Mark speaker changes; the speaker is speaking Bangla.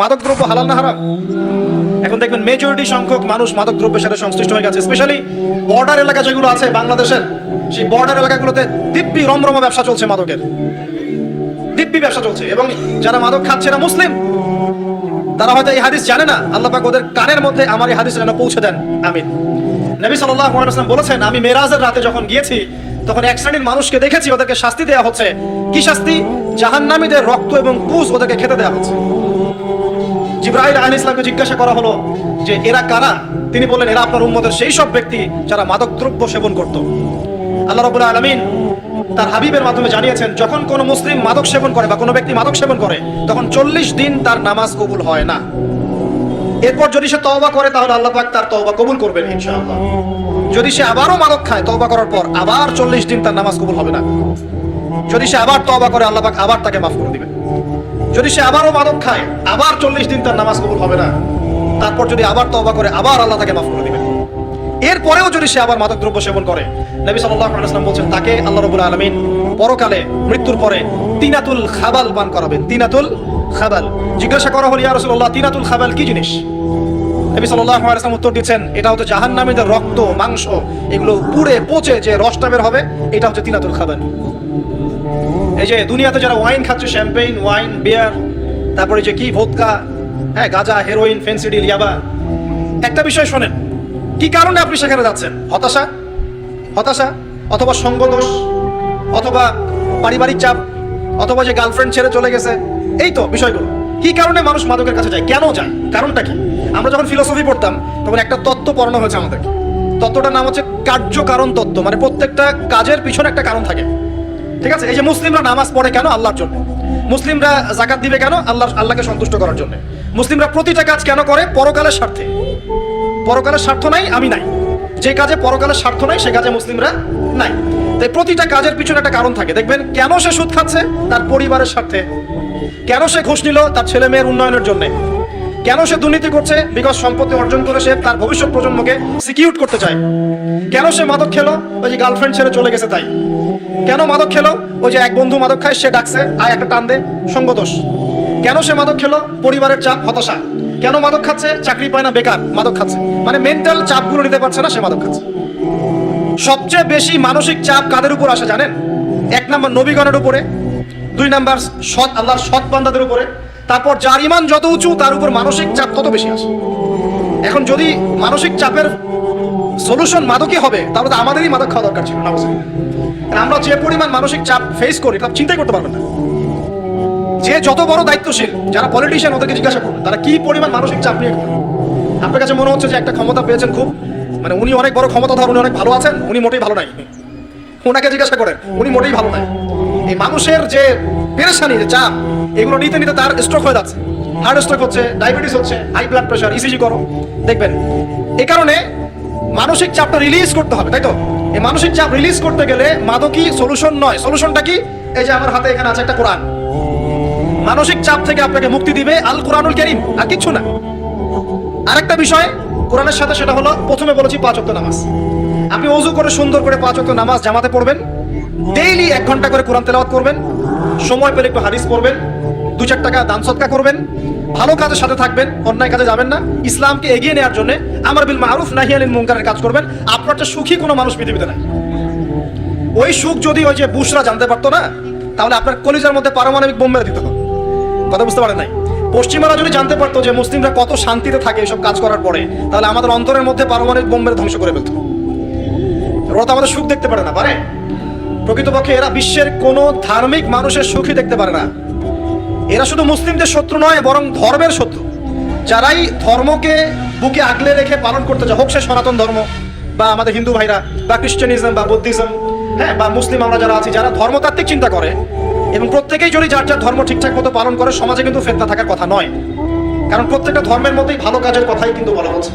Speaker 1: মাদকদ্রব্য হালাল না হারাম? এখন দেখবেন মেজরিটি সংখ্যক মানুষ মাদকদ্রব্যের সাথে সংশ্লিষ্ট হয়ে গেছে, স্পেশালি বর্ডার এলাকা যেগুলো আছে বাংলাদেশের, সেই বর্ডার এলাকাগুলোতে দিব্যি রমরমা ব্যবসা চলছে, মাদকের দিব্যি ব্যবসা চলছে। এবং যারা মাদক খাচ্ছে এরা মুসলিম, তারা হয়তো এই হাদিস জানে না। আল্লাহ পাক ওদের কানের মধ্যে আমার এই হাদিস যেন পৌঁছে দেন, আমিন। নবী সাল্লাল্লাহু আলাইহি ওয়াসাল্লাম বলেছেন, আমি মেরাজের রাতে যখন গিয়েছি তখন এক শ্রেণীর মানুষকে দেখেছি, ওদেরকে শাস্তি দেওয়া হচ্ছে। কি শাস্তি? জাহান্নামীদের রক্ত এবং পুজ ওদেরকে খেতে দেওয়া হচ্ছে। জিবরাইল আলাইহিস সালামকে জিজ্ঞাসা করা হলো যে এরা কারা? তিনি বললেন, এরা আপনার উম্মতের সেই সব ব্যক্তি যারা মাদকদ্রব্য সেবন করত। আল্লাহ রাব্বুল আলামিন তার হাবিবের মাধ্যমে জানিয়েছেন, যখন কোনো মুসলিম মাদক সেবন করে বা কোনো ব্যক্তি মাদক সেবন করে তখন 40 দিন তার নামাজ কবুল হয় না। এরপর যদি সে তওবা করে তাহলে আল্লাহ পাক তার তওবা কবুল করবেন ইনশাআল্লাহ। যদি সে আবারও মাদক খায় তওবা করার পর, আবার 40 দিন তার নামাজ কবুল হবে না। যদি সে আবার তওবা করে আল্লাহ পাক আবার তাকে মাফ করে দিবেন। যদি সে আবারও মাদক খায় আবার 40 দিন তার নামাজ কবুল হবে না। তারপর যদি আবার তওবা করে আবার আল্লাহ তাকে মাফ করে দিবেন। এরপরেও যদি সে আবার মাদকদ্রব্য সেবন করে, নবী সাল্লাল্লাহু আলাইহি ওয়াসাল্লাম বলেন তাকে আল্লাহ রাব্বুল আলামিন পরকালে মৃত্যুর পরে তিনাতুল খাবাল পান করাবেন। তিনাতুল খাবাল। জিজ্ঞাসা করা হলো, ইয়া রাসূলুল্লাহ, তিনাতুল খাবাল কি জিনিস? নবী সাল্লাল্লাহু আলাইহি ওয়াসাল্লাম উত্তর দিয়েছেন, এটা হচ্ছে জাহান্নামীদের রক্ত, মাংস, এগুলো পুড়ে পচে যে রসটা বের হবে, এটা হচ্ছে তিনাতুল খাবাল। এই যে দুনিয়াতে যারা ওয়াইন খাচ্ছে, শ্যাম্পেইন, ওয়াইন, বিয়ার, তারপরে যে কি ভোদকা, হ্যাঁ, গাঁজা, হেরোইন, ফেন্সিডিল, ইয়াবা, একটা বিষয় শোনেন, কি কারণে আপনি সেখানে যাচ্ছেন? হতাশা, হতাশা, অথবা সঙ্গদোষ, অথবা পারিবারিক চাপ, অথবা যে গার্লফ্রেন্ড ছেড়ে চলে গেছে, এই তো বিষয়গুলো। কি কারণে মানুষ মাদকের কাছে যায়? কেন যায়? কারণটা কি? আমরা যখন ফিলোসফি পড়তাম তখন একটা তত্ত্ব পড়ানো হয়েছে আমাদেরকে। তত্ত্বটার নাম হচ্ছে কার্য কারণ তত্ত্ব। মানে প্রত্যেকটা কাজের পিছনে একটা কারণ থাকে, ঠিক আছে? এই যে মুসলিমরা নামাজ পড়ে কেন? আল্লাহর জন্য। মুসলিমরা যাকাত দিবে কেন? আল্লাহকে সন্তুষ্ট করার জন্য। মুসলিমরা প্রতিটা কাজ কেন করে? পরকালের স্বার্থে। পরকালের স্বার্থ নাই, আমি নাই। যে কাজে পরকালের স্বার্থ নাই সে কাজে মুসলিমরা নাই। তাই প্রতিটা কাজের পিছনে একটা কারণ থাকে। দেখবেন কেন সে সুদ খাচ্ছে? তার পরিবারের স্বার্থে। কেন সে ঘুষ নিল? তার ছেলে মেয়ের উন্নয়নের জন্য। কেন সে দুর্নীতি করছে? বিকজ সম্পত্তি অর্জন করে সে তার ভবিষ্যৎ প্রজন্মকে সিকিউর করতে চায়। কেন সে মাদক খেলো? ওই যে গার্লফ্রেন্ড ছেড়ে চলে গেছে তাই। কেন মাদক খেলো? ওই যে এক বন্ধু মাদক খায়, সে ডাকছে, আয় একটা টান দে, সঙ্গদোষ। কেন সে মাদক খেলো? পরিবারের চাপ, হতাশা। কেন মাদক খাচ্ছে? চাকরি পায় না, বেকার, মাদক খাচ্ছে। মানে মেন্টাল চাপগুলো নিতে পারছে না, সে মাদক খাচ্ছে। সবচেয়ে বেশি মানসিক চাপ কাদের উপর আসে জানেন? 1 নাম্বার নবীগণের উপরে, 2 নাম্বার সৎ আল্লাহর সৎ বান্দাদের উপরে, তারপর যার ঈমান যত উঁচু তার উপর মানসিক চাপ তত বেশি আসে। এখন যদি মানসিক চাপের সলিউশন মাদকই হবে তাহলে তো আমাদেরই মাদক খাওয়া দরকার ছিল না। আমরা যে পরিমাণ মানসিক চাপ ফেস করি তা চিন্তাই করতে পারবেন না। যে যত বড় দায়িত্বশীল, যারা পলিটিশিয়ান, ওদেরকে জিজ্ঞাসা করবেন তারা কি পরিমাণ মানসিক চাপ নিয়ে করেন। আপনার কাছে মনে হচ্ছে যে একটা ক্ষমতা পেয়েছেন, খুব মানে উনি অনেক বড় ক্ষমতাধর, উনি অনেক ভালো আছেন, উনি মোটেই ভালো নাই। ওনাকে জিজ্ঞাসা করেন, উনি মোটেই ভালো নাই। এই মানুষের যে পেরেশানি, যে চাপ, এগুলো নিতে নিতে তার স্ট্রোক হয়ে যাচ্ছে, হার্ট স্ট্রোক হচ্ছে, ডায়াবেটিস হচ্ছে, হাই ব্লাড প্রেশার, ইসিজি করো, দেখবেন। এই কারণে মানসিক চাপটা রিলিজ করতে হবে, তাই তো? এই মানসিক চাপ রিলিজ করতে গেলে মাদকই সলিউশন নয়। সলিউশনটা কি? এই যে আমার হাতে এখানে আছে একটা কোরআন। মানসিক চাপ থেকে আপনাকে মুক্তি দিবে আল কোরআনুল কারীম, আর কিচ্ছু না। আরেকটা বিষয় কোরআনের সাথে, সেটা হলো প্রথমে বলেছি 5 ওয়াক্ত নামাজ। আপনি ওযু করে সুন্দর করে 5 ওয়াক্ত নামাজ জামাতে পড়বেন, ডেইলি 1 ঘন্টা করে কোরআন তেলাওয়াত করবেন, সময় পেলে একটু হাদিস পড়বেন, 2-4 টাকা দান সদকা করবেন, ভালো কাজের সাথে থাকবেন, অন্যায় কাজে যাবেন না, ইসলামকে এগিয়ে নেওয়ার জন্য আমর বিল মারুফ নাহি আনিল মুনকারের কাজ করবেন। আপনার তো সুখী কোনো মানুষ পৃথিবীতে নাই। ওই সুখ যদি ওই যে বুশরা জানতে পারতো না, তাহলে আপনার কলিজার মধ্যে পারমাণবিক বোম মেরে দিত। কথা বুঝতে পারেন নাই? পশ্চিমারা যদি জানতে পারতো যে মুসলিমরা কত শান্তিতে থাকে এসব কাজ করার পরে, তাহলে আমাদের অন্তরের মধ্যে পারমাণবিক বোম মেরে ধ্বংস করে ফেলতো। ওরা তো আমাদের সুখ দেখতে পারে না, পারে? প্রকৃতপক্ষে এরা বিশ্বের কোনো ধার্মিক মানুষের সুখই দেখতে পারে না। এরা শুধু মুসলিমদের শত্রু নয়, বরং ধর্মের শত্রু। যারাই ধর্মকে বুকে আগলে রেখে পালন করতে চায়, হোক সে সনাতন ধর্ম বা আমাদের হিন্দু ভাইরা বা খ্রিস্টানিজম বা বুদ্ধিজম, হ্যাঁ, বা মুসলিম আমরা যারা আছি, যারা ধর্মতাত্ত্বিক চিন্তা করে এবং প্রত্যেকেই যদি যার যার ধর্ম ঠিকঠাক মতো পালন করে, সমাজে কিন্তু ফিতনা থাকার কথা নয়। কারণ প্রত্যেকটা ধর্মের মধ্যেই ভালো কাজের কথাই কিন্তু বলা হচ্ছে।